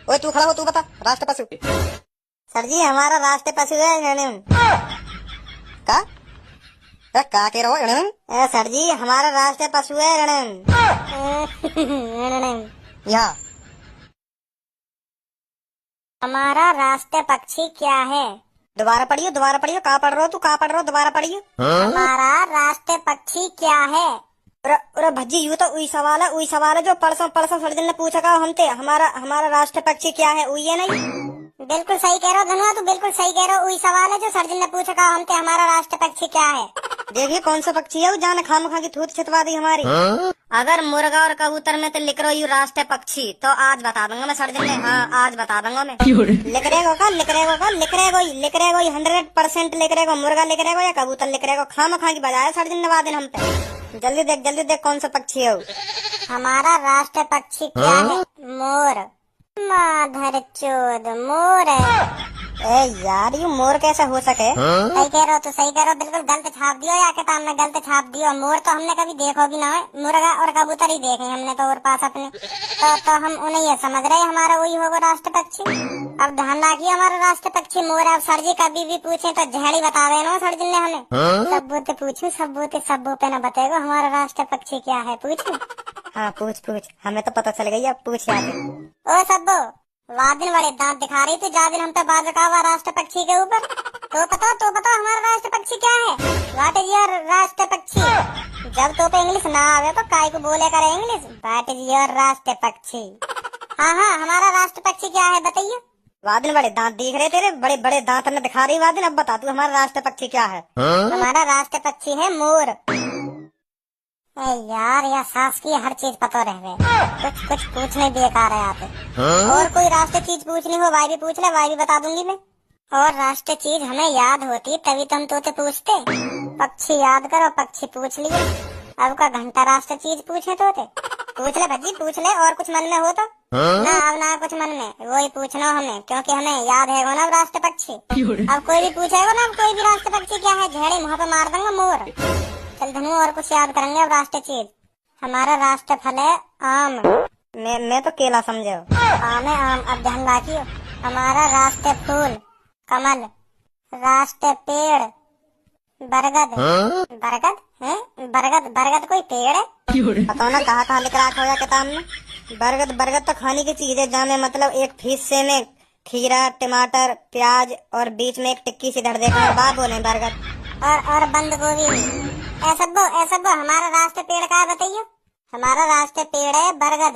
ओए तू खड़ा हो, तू बता राष्ट्र पशु। सर जी हमारा राष्ट्र पशु है रणन। का का कह रहे हो रणन? सर जी हमारा राष्ट्र पशु है रणन। रणन। यहाँ हमारा राष्ट्र पक्षी क्या है? दोबारा पढ़ियो, दोबारा पढ़ियो। कहाँ पढ़ रहे हो तू, कहाँ पढ़ रहे हो? दोबारा पढ़ियो। हमारा राष्ट्र पक्षी क्या है? अरे भज्जी यू तो उई सवाल है जो परसों परसों सर ने पूछा का हमसे, हमारा राष्ट्र पक्षी क्या है? उई है नहीं? बिल्कुल सही कह रहे हो धनुआ, तू बिल्कुल सही कह रहे हो। वही सवाल है जो सर्जन ने पूछा का हमसे, हमारा राष्ट्र पक्षी क्या है? देखिए कौन सा पक्षी है वो, जान खाम खा की थूत छितवा दी हमारी। अगर मुर्गा और कबूतर में तो लिख रहा यू राष्ट्र पक्षी, तो आज बता दूंगा मैं सर्जन ने। हाँ आज बता दूंगा मैं। लिख रहेगा 100% लिख रहेगा। मुर्गा लिख रहेगा या कबूतर लिख रहेगा? खाम खा की बजाय सर्जन ने वादन हम पे। जल्दी देख कौन सा पक्षी है वो। हमारा राष्ट्र पक्षी क्या है? मोर। माधर चोद मोर है। ए यार ये मोर कैसे हो सके? सही कह रहे हो, तो सही कह रहे हो। बिल्कुल गलत छाप दियो या किताब में गलत छाप दियो। मोर तो हमने कभी देखो भी ना है, मुर्गा और कबूतर ही देखे हमने तो और पास अपने। तो हम उन्हें ये समझ रहे हमारा वही होगा राष्ट्र पक्षी। अब ध्यान रखिए हमारा राष्ट्र पक्षी मोर है। अब सर जी कभी भी पूछे तो झेड़ी बतावे ना सर जी ने हमें। सबूत पूछू, सबूत पे न बताएगा हमारा राष्ट्र पक्षी क्या है। पूछू? हाँ पूछ, हमें तो पता चल गई। अब पूछ आगे। ओ सब्बो वादिन बड़े दांत दिखा रही थी जादिन हम पे बाज का हुआ राष्ट्र पक्षी के ऊपर। तो बताओ हमारा राष्ट्र पक्षी क्या है? व्हाट इज योर राष्ट्र पक्षी? जब तो पे इंग्लिश ना आवे तो काय को बोले करे इंग्लिश। व्हाट इज योर राष्ट्र पक्षी? हाँ हमारा राष्ट्र पक्षी क्या है बताइए। वादिन बड़े दांत दिख रहे तेरे, बड़े बड़े दांत ने दिखा रही वादिन। अब बता तू हमारा राष्ट्र पक्षी क्या है? हमारा राष्ट्र पक्षी है मोर। यार या सास की हर चीज पता रह गए, कुछ पूछने बेकार है आते। और कोई राष्ट्र चीज पूछनी हो वाई भी पूछ ले, वाई भी बता दूंगी मैं। और राष्ट्र चीज हमें याद होती तभी तो हम तोते पूछते। पक्षी याद करो, पक्षी पूछ लिए। अब का घंटा राष्ट्र चीज पूछे तोते? पूछ ले भज्जी पूछ ले। और कुछ मन में हो तो ना, अब ना कुछ मन में वही पूछना हमें, क्योंकि हमें याद है वो ना राष्ट्र पक्षी। अब कोई भी पूछेगा ना, कोई भी राष्ट्र पक्षी क्या है, झेड़े मुँह पे मार दूंगा मोर। चल धनु और कुछ याद करेंगे। अब राष्ट्र चीज हमारा राष्ट्र फल है आम। मैं तो केला समझे। आम है आम। अब ध्यान रखियो हमारा राष्ट्र फूल कमल। राष्ट्र पेड़ बरगद। बरगद कोई पेड़ है? बताओ ना कहाँ लिख रखा हो किताब में? बरगद तो खाने की चीज है, जहाँ मतलब एक हिस्से में खीरा, टमाटर, प्याज और बीच में एक टिक्की सी धर देकर बात बोले बरगद। और बंद गोभी। ऐसा हमारा राष्ट्र पेड़ का बताइए। हमारा राष्ट्र पेड़ है बरगद।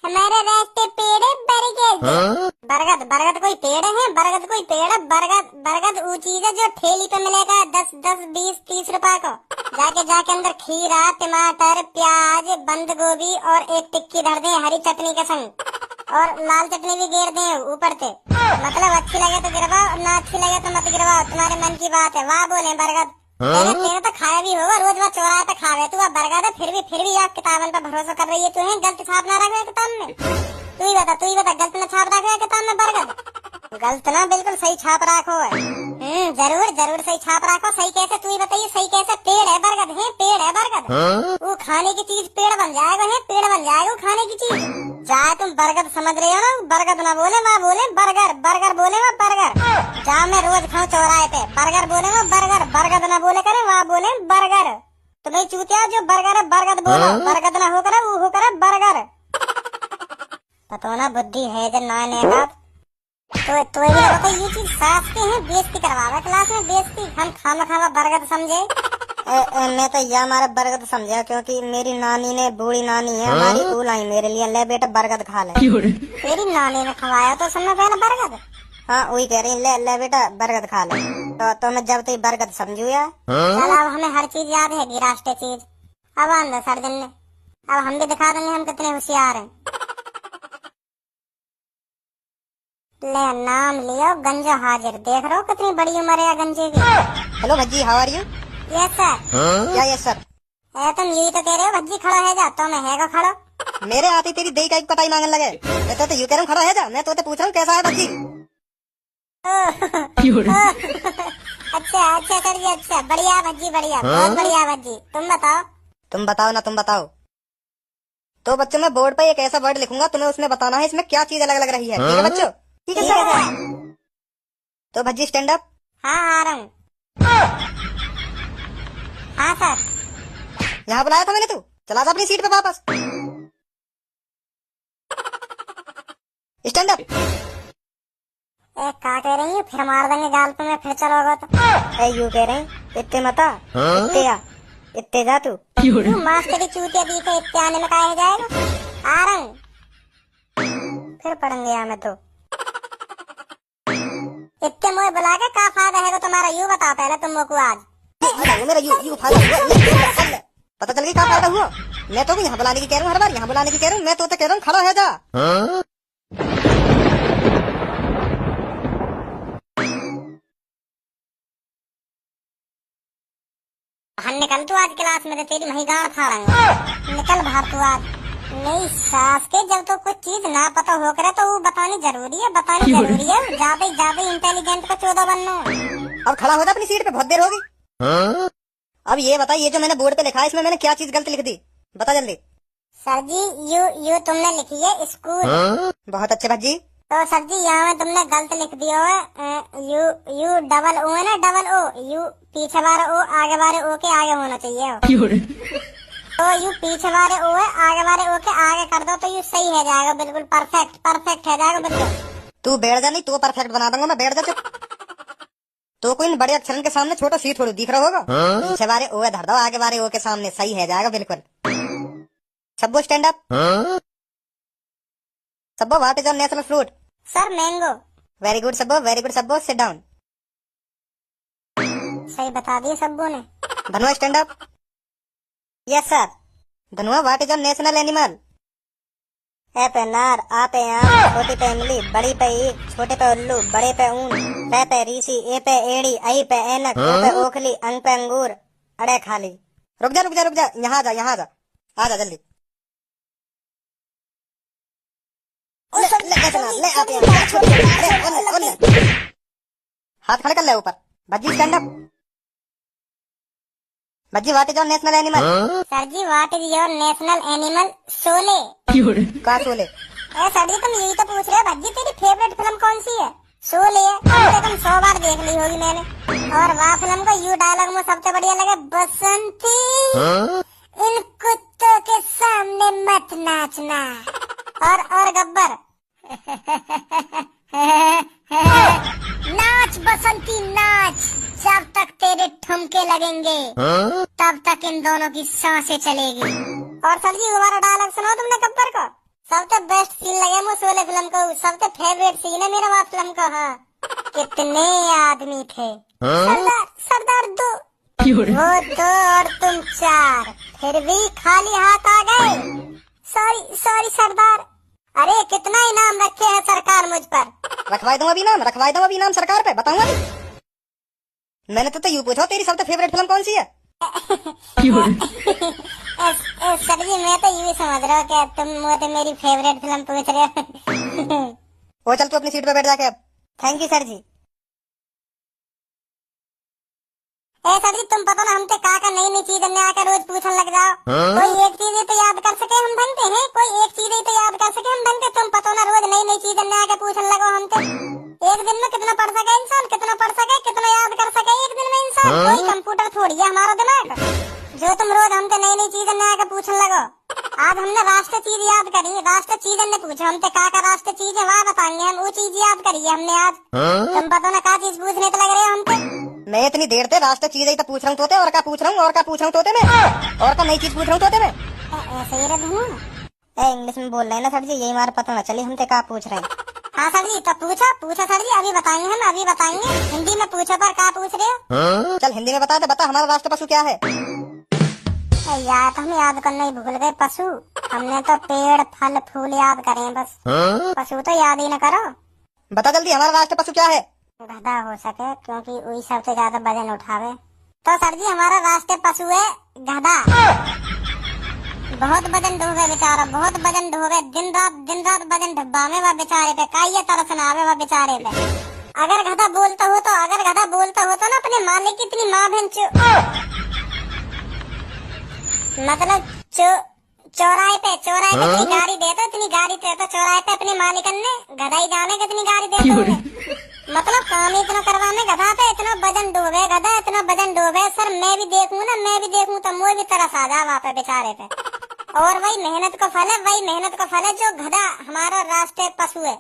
हमारा राष्ट्र पेड़ है बरगद। बरगद कोई पेड़ है? बरगद कोई पेड़ है? बरगद वो चीज है जो ठेली पे मिलेगा 10, 20, 30 रुपए को। जाके अंदर खीरा, टमाटर, प्याज, बंद गोभी और एक टिक्की धर दे हरी चटनी के संग, और लाल चटनी भी गिर दे ऊपर से। मतलब अच्छी लगे तो गिरवाओ, ना अच्छी लगे तो मत गिरवाओ, तुम्हारे मन की बात है। वाह बोले बरगद। तेरे तो खाया भी होगा, रोज वहाँ चौराहे पे खावे तू। बरगद है फिर भी आप किताबन पर भरोसा कर रही है। तू है गलत छाप ना रखे किताब में। तू ही बता गलत न छाप रखे किताब में बरगद? गलत ना, बिल्कुल सही छाप रखो है। जरूर सही छाप रखो। सही कैसे? तू ही बताइए सही कैसे? पेड़ है बरगद है, पेड़ है बरगद। वो खाने की चीज पेड़ बन जाएगा है, पेड़ बन जाएगा वो खाने की चीज। चाहे तुम बरगद समझ रहे हो ना, बरगद ना बोले वहाँ बोले बर्गर बोले वहाँ बर्गर। जहाँ मैं रोज खाऊं चौराहे पे बर्गर बोले वहाँ बरगद ना बोले करे वहाँ बोले बर्गर। तुम्हें चूतिया जो बर्गर है बरगद बोलो, बरगद ना हो करे वो हो करे बर्गर। पता ना बुद्धि है जो ना नेता। तो ये बताओ ये चीज सास के हैं, बेइज्जती करवावे क्लास में बेइज्जती। हम खावा बरगद समझे। मैं तो यह हमारा बरगद समझा, क्योंकि मेरी नानी ने, बूढ़ी नानी है हमारी, वो लाई मेरे लिए, ले बेटा बरगद खा ले। तेरी नानी ने खवाया तो सुनना पहले बरगद। हाँ वही कह रही, ले बेटा बरगद खा ले। तो मैं जब तक बरगद समझू यार। चल अब हमें हर चीज याद है राष्ट्रीय चीज। अब आंदो सर्जन ने, अब हम भी दिखा देंगे हम कितने होशियार हैं। ले नाम लियो गंजो हाजिर। देख रहे हो कितनी बड़ी उम्र है गंजे की। Hello Bhajji, how are you? Yes sir. या यस सर। तुम यही तो कह रहे हो भज्जी खड़ा है जा, तो मैं है का खड़ो। मेरे आती तेरी दही का पटाई मांगने लगे। मैं तो यू कह रहा हूँ खड़ा है जा, मैं तो पूछ रहा हूँ कैसा है भज्जी। अच्छा सर जी, अच्छा बढ़िया भज्जी, बढ़िया बहुत बढ़िया भज्जी। तुम बताओ ना, तुम बताओ। तो बच्चों मैं बोर्ड पे एक ऐसा वर्ड लिखूंगा, तुम्हें उसमें बताना है इसमें क्या चीज अलग लग रही है। ठीक है बच्चों? ठीक है सर। तो भज्जी स्टैंड अप। हाँ आ रहा हूँ। हाँ सर। यहाँ बुलाया था मैंने, तू चला जा अपनी सीट पे वापस। Stand up. क्या कह रही है? फिर मार देंगे गाल पे, मैं फिर चलोगा तो। यू कह रहे हैं इतने मता इतने आ इतने जा तू। मास्टरी चूतिया दी थे, इतने आने में काहे जाएगा। आ रहा हूँ। फिर पढ़ेंगे यहाँ में तो। इतने मुझे बुला के क्या फायदा है तुम्हारा, यू बताओ पहले तुम को आज। मेरा यू फायदा हुआ, पता चल गई क्या फायदा हुआ। मैं तो यहाँ बुलाने की कह रहा हूँ, हर बार यहाँ बुलाने की कह रहा हूँ। मैं तो कह रहा हूँ खड़ा है जा। बाहर निकल तू आज क्लास में, तेरी वही गाड़ फाड़ेंगे। निकल बाहर तू आज। नहीं सास के जब तो कुछ चीज ना पता हो करे तो वो बतानी जरूरी है, बतानी जरूरी है। ज्यादा इंटेलिजेंट का 14 बनना। अब खड़ा हो जा अपनी सीट पे, बहुत देर होगी। अब ये बता, ये जो मैंने बोर्ड पे लिखा है इसमें मैंने क्या चीज गलत लिख दी, बता जल्दी। सर जी यू तुमने लिखी है स्कूल। बहुत अच्छे भज्जी। तो सर जी यहाँ में तुमने गलत लिख दिया है। यू डबल ओ है ना, डबल ओ। यू पीछे वाले ओ आगे वाले ओ के आगे होना चाहिए। तो यू पीछे वाले ओ है, आगे वाले ओ के आगे कर दो तो यू सही है जाएगा, बिल्कुल परफेक्ट है जाएगा बिल्कुल। तू बैठ जा, नहीं तो परफेक्ट बना दूंगा मैं, बैठ जा चुप। तो कोई बड़े अक्षरों के सामने छोटा सी थोड़ी दिख रहा होगा। पीछे वाले ओ है धर दो, आगे वाले ओ के सामने, सही है जाएगा बिल्कुल। Sabbo stand up. Sabbo what is your national fruit? Sir mango. Very good Sabbo, very good Sabbo, sit down. सही बता दिए सब्बो ने। Dhanua stand up. Yes sir. Dhanua what is your national animal? ए पे नार, आ पे आम, छोटी पे इमली, बड़ी पे ईख, छोटे पे उल्लू, बड़े पे ऊन, पे ऋषि, ए पे एड़ी, आई पे ऐनक, ओ पे ओखली, अंग पे अंगूर, अड़े खाली। रुक जा, यहाँ जा, आ जा जल्दी। हाथ खड़े कर ले ऊपर। Bhajji stand up. Bhajji what is your national animal? Sir ji what is your national animal? Sholay. का शोले? सर जी तुम यही तो पूछ रहे हो। भज्जी तेरी फेवरेट फिल्म कौन सी है? शोले है। कम से कम 100 बार देख ली होगी मैंने। और वह फिल्म का यू डायलॉग मुझे सबसे बढ़िया लगा, बसंती इन कुत्तों के सामने मत नाचना। और गब्बर नाच बसंती नाच, जब तक तेरे ठुमके लगेंगे तब तक इन दोनों की सांसें चलेगी। और सर जी दोबारा डायलॉग सुनाओ तुमने गब्बर को। सबसे बेस्ट सीन लगे मुझे शोले फिल्म को, सबसे फेवरेट सीन है मेरा वहाँ फिल्म का। हाँ कितने आदमी थे? सरदार 2, वो 2 और तुम 4, फिर भी खाली हाथ आ गए। सॉरी सरदार। अरे कितना इनाम रखे है सरकार मुझ पर। रखवाई दूं अभी इनाम सरकार पे, बताऊंगा नहीं। मैंने तो यूँ पूछा तेरी सबसे फेवरेट फिल्म कौन सी है? सर जी मैं तो यूँ समझ रहा हूँ कि तुम मुझे मेरी फेवरेट फिल्म पूछ रहे हो। वो चल तू अपनी सीट पे बैठ जाके अब। Thank you sir ji. Sir ji तुम पता ना हमसे का नई चीज आकर रोज पूछने लग जाओ। कोई एक चीज तो याद कर सके हम ढंग हैं, कोई एक चीज तो याद कर सके हम ढंग। तुम पता ना रोज नई चीज आकर पूछने लगो हमसे। एक दिन में कितना पढ़ सके इंसान, कितना पढ़ सके, कितना याद कर सके एक दिन में इंसान। कोई कंप्यूटर थोड़ी है हमारा दिमाग जो तुम रोज हमसे नई चीज आकर पूछने लगो। आज हमने राष्ट्र चीज याद करी, राष्ट्र चीज ने पूछा हमसे का राष्ट्र चीज है, वहाँ बताएंगे हम। वो चीज याद करी है हमने आज। तुम पता ना का चीज पूछने तो लग रहे हो हमसे। मैं इतनी देर से राष्ट्र चीज ही तो पूछ रहा हूँ तोते, और क्या पूछ रहा हूँ तोते में, और का नई चीज पूछ रहा हूँ तोते में। ऐसे ही रहे इंग्लिश में बोल रहे हैं ना सर जी, यही हमारा पता ना चले हमसे क्या पूछ रहे हैं। हाँ सर जी तो पूछा सर जी, अभी बताएंगे हम, अभी बताएंगे। हिंदी में पूछो पर क्या पूछ रहे हो? चल हिंदी में बता दे, बता हमारा राष्ट्र पशु क्या है? यार तो हम याद करना ही भूल गए। पशु हमने तो पेड़ फल फूल याद करे हैं बस। पशु तो याद ही न करो। बता जल्दी हमारा राष्ट्र पशु क्या है? गधा हो सके क्योंकि वही सबसे ज्यादा वजन उठावे। तो सर जी हमारा राष्ट्रीय पशु है गधा। बहुत वजन ढोवे बेचारा, बहुत वजन ढोवे। दिन रात वजन ढब्बावे वह बेचारे पे, काइये तरस न आवे वह बेचारे पे। अगर गधा बोलता हो तो ना अपने मालिक की इतनी माँ बहन मतलब चौराहे पे इतनी गाड़ी दे तो चौराहे पे अपने मालिकन ने गधा ही जाने कितनी गाड़ी दे तो मतलब काम ही इतना करवाने गधा पे इतना वजन डूबे गधा इतना वजन डूबे सर मैं भी देखूं तो मुझे भी तरस आ जा वहाँ पे बेचारे पे। और वही मेहनत का फल है जो गधा हमारा राष्ट्रीय पशु है।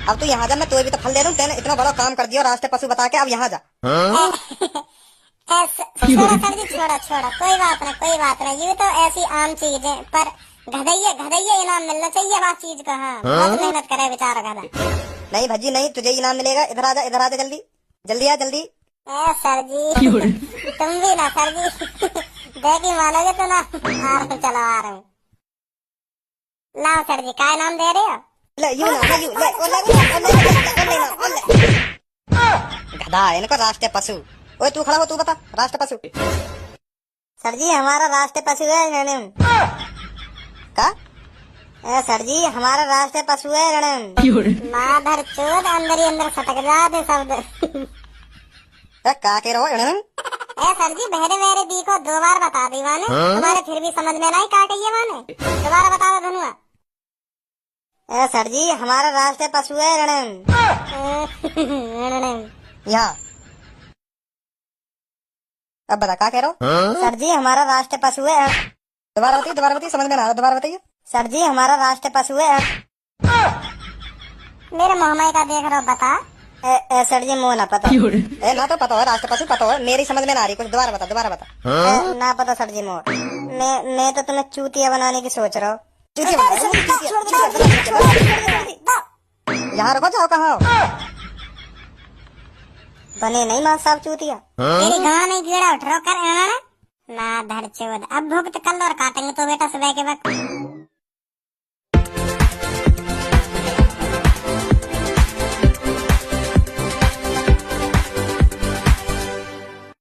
अब तू यहाँ जा, मैं तुझे भी तो फल दे दूं। तेने इतना बड़ा काम कर दिया राष्ट्रीय पशु बता के, अब यहाँ जा। छोड़ा सर जी छोड़ा कोई बात नहीं ये तो ऐसी आम चीज है पर गधैया इनाम मिलना चाहिए बात चीज का। हाँ बहुत मेहनत करे बेचारा गधा। नहीं भज्जी नहीं, तुझे इनाम मिलेगा। इधर आ जा जल्दी आ जल्दी। सर जी तुम भी ना सर जी देखी मानोगे तो ना आ रहा हूँ। लाओ सर जी क्या इनाम दे रहे हो? गधा इनको राष्ट्रीय पशु। ओए तू खड़ा हो, तू बता राष्ट्रीय पशु। सर जी हमारा राष्ट्रीय पशु है रणम। का? सर जी हमारा राष्ट्रीय पशु है रणम। माधर चोद अंदर ही अंदर सटक जाते शब्द। का कह रहे हो रणम? सर जी बहरे दी को 2 बार बता दी माने हमारे फिर भी समझ में नहीं का कहिए माने दोबारा बता दो धनुआ। सर जी हमारा राष्ट्रीय पशु है रणम। यहाँ अब बता क्या कह रहे हो? सर जी हमारा राष्ट्रीय पशु है। दोबारा बताइए समझ में ना आ रहा, दोबारा बताइए। सर जी हमारा राष्ट्रीय पशु है। मेरे मोहम्मद का देख रहा हो बता। सर जी मुँह ना पता। ना तो पता हो राष्ट्रीय पशु पता हो, मेरी समझ में ना आ रही कुछ। दोबारा बता। ना पता सर जी मोर। मैं तो तुम्हें चूतिया बनाने की सोच रहा हूँ। यहाँ रुको, जाओ कहाँ हो? बने नहीं मां साहब चूतिया। तेरी गाँव नहीं कीड़ा उठ रहा कर ना धड़ चोद। अब भुगत कल और काटेंगे तो बेटा सुबह के वक्त।